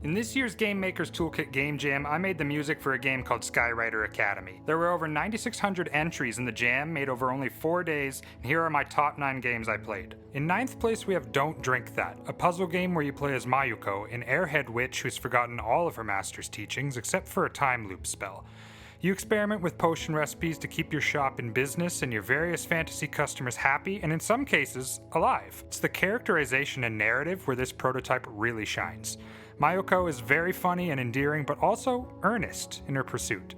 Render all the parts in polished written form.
In this year's Game Maker's Toolkit Game Jam, I made the music for a game called Skywriter Academy. There were over 9,600 entries in the jam, made over only 4 days, and here are my top 9 games I played. In 9th place we have Don't Drink That, a puzzle game where you play as Mayuko, an airhead witch who's forgotten all of her master's teachings except for a time loop spell. You experiment with potion recipes to keep your shop in business and your various fantasy customers happy, and in some cases, alive. It's the characterization and narrative where this prototype really shines. Mayuko is very funny and endearing, but also earnest in her pursuit.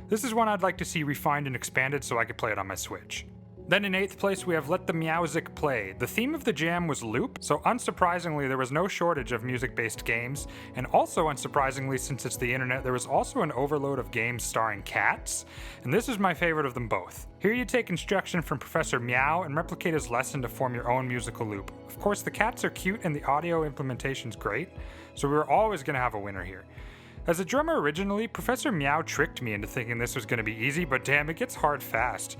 This is one I'd like to see refined and expanded so I could play it on my Switch. Then in 8th place we have Let the Meowsic Play. The theme of the jam was loop, so unsurprisingly there was no shortage of music-based games, and also unsurprisingly, since it's the internet, there was also an overload of games starring cats, and this is my favorite of them both. Here you take instruction from Professor Meow and replicate his lesson to form your own musical loop. Of course the cats are cute and the audio implementation's great, so we were always going to have a winner here. As a drummer originally, Professor Meow tricked me into thinking this was going to be easy, but damn, it gets hard fast.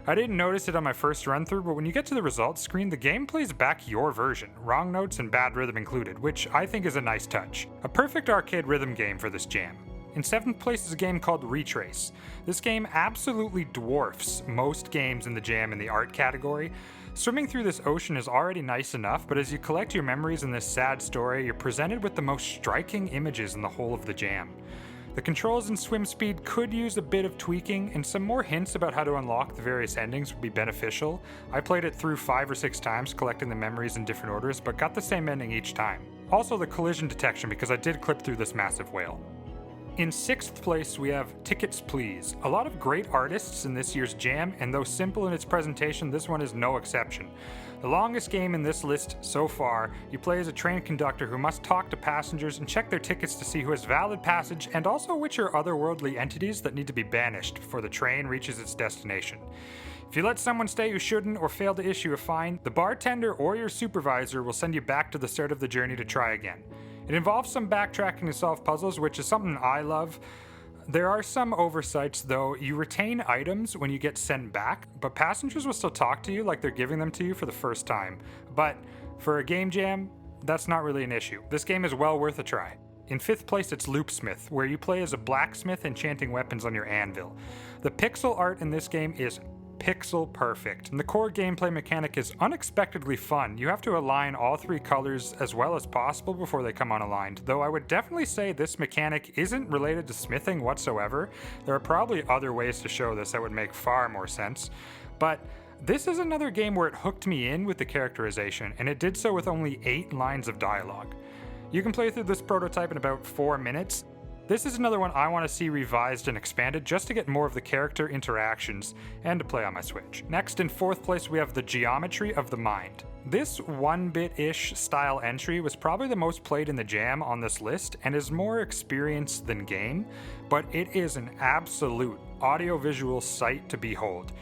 I didn't notice it on my first run through, but when you get to the results screen, the game plays back your version, wrong notes and bad rhythm included, which I think is a nice touch. A perfect arcade rhythm game for this jam. In 7th place is a game called Retrace. This game absolutely dwarfs most games in the jam in the art category. Swimming through this ocean is already nice enough, but as you collect your memories in this sad story, you're presented with the most striking images in the whole of the jam. The controls and swim speed could use a bit of tweaking, and some more hints about how to unlock the various endings would be beneficial. I played it through 5 or 6 times, collecting the memories in different orders, but got the same ending each time. Also the collision detection, because I did clip through this massive whale. In 6th place we have Tickets Please. A lot of great artists in this year's jam, and though simple in its presentation, this one is no exception. The longest game in this list so far, you play as a train conductor who must talk to passengers and check their tickets to see who has valid passage and also which are otherworldly entities that need to be banished before the train reaches its destination. If you let someone stay who shouldn't or fail to issue a fine, the bartender or your supervisor will send you back to the start of the journey to try again. It involves some backtracking to solve puzzles, which is something I love. There are some oversights though. You retain items when you get sent back, but passengers will still talk to you like they're giving them to you for the first time. But for a game jam, that's not really an issue. This game is well worth a try. In 5th place it's Loopsmith, where you play as a blacksmith enchanting weapons on your anvil. The pixel art in this game is pixel perfect, and the core gameplay mechanic is unexpectedly fun. You have to align all 3 colors as well as possible before they come unaligned, though I would definitely say this mechanic isn't related to smithing whatsoever. There are probably other ways to show this that would make far more sense, but this is another game where it hooked me in with the characterization, and it did so with only 8 lines of dialogue. You can play through this prototype in about 4 minutes. This is another one I want to see revised and expanded just to get more of the character interactions and to play on my Switch. Next, in 4th place, we have The Geometry of the Mind. This 1-bit-ish style entry was probably the most played in the jam on this list and is more experience than game, but it is an absolute audiovisual sight to behold.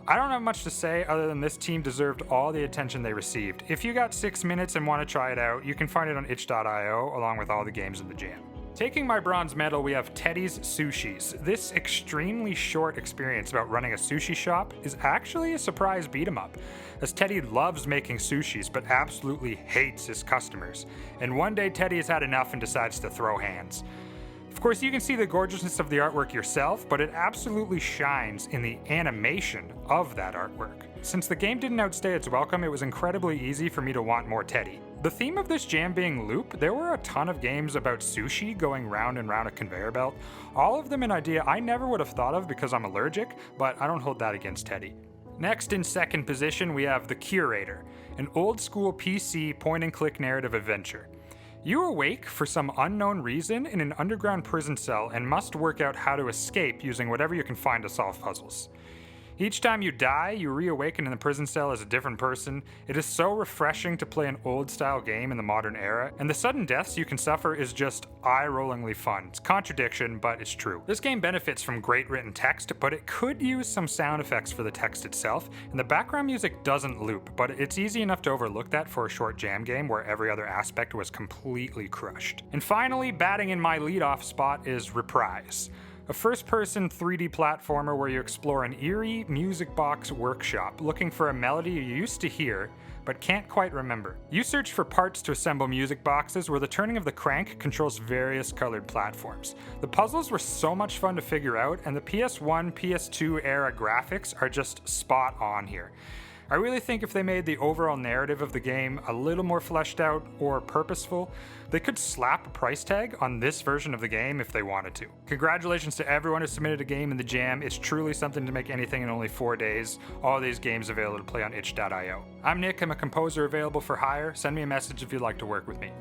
I don't have much to say other than this team deserved all the attention they received. If you got 6 minutes and want to try it out, you can find it on itch.io along with all the games in the jam. Taking my bronze medal, we have Teddy's Sushis. This extremely short experience about running a sushi shop is actually a surprise beat-em-up, as Teddy loves making sushis but absolutely hates his customers. And one day Teddy has had enough and decides to throw hands. Of course, you can see the gorgeousness of the artwork yourself, but it absolutely shines in the animation of that artwork. Since the game didn't outstay its welcome, it was incredibly easy for me to want more Teddy. The theme of this jam being loop, there were a ton of games about sushi going round and round a conveyor belt. All of them an idea I never would have thought of because I'm allergic, but I don't hold that against Teddy. Next, in 2nd position, we have The Curator, an old school PC point-and-click narrative adventure. You awake for some unknown reason in an underground prison cell and must work out how to escape using whatever you can find to solve puzzles. Each time you die, you reawaken in the prison cell as a different person. It is so refreshing to play an old-style game in the modern era, and the sudden deaths you can suffer is just eye-rollingly fun. It's a contradiction, but it's true. This game benefits from great written text, but it could use some sound effects for the text itself, and the background music doesn't loop, but it's easy enough to overlook that for a short jam game where every other aspect was completely crushed. And finally, batting in my leadoff spot is Reprise, a first-person 3D platformer where you explore an eerie music box workshop looking for a melody you used to hear, but but can't quite remember. You search for parts to assemble music boxes where the turning of the crank controls various colored platforms. The puzzles were so much fun to figure out, and the PS1, PS2 era graphics are just spot on here. I really think if they made the overall narrative of the game a little more fleshed out or purposeful, they could slap a price tag on this version of the game if they wanted to. Congratulations to everyone who submitted a game in the Jam. It's truly something to make anything in only 4 days. All these games available to play on itch.io. I'm Nick, I'm a composer available for hire. Send me a message if you'd like to work with me.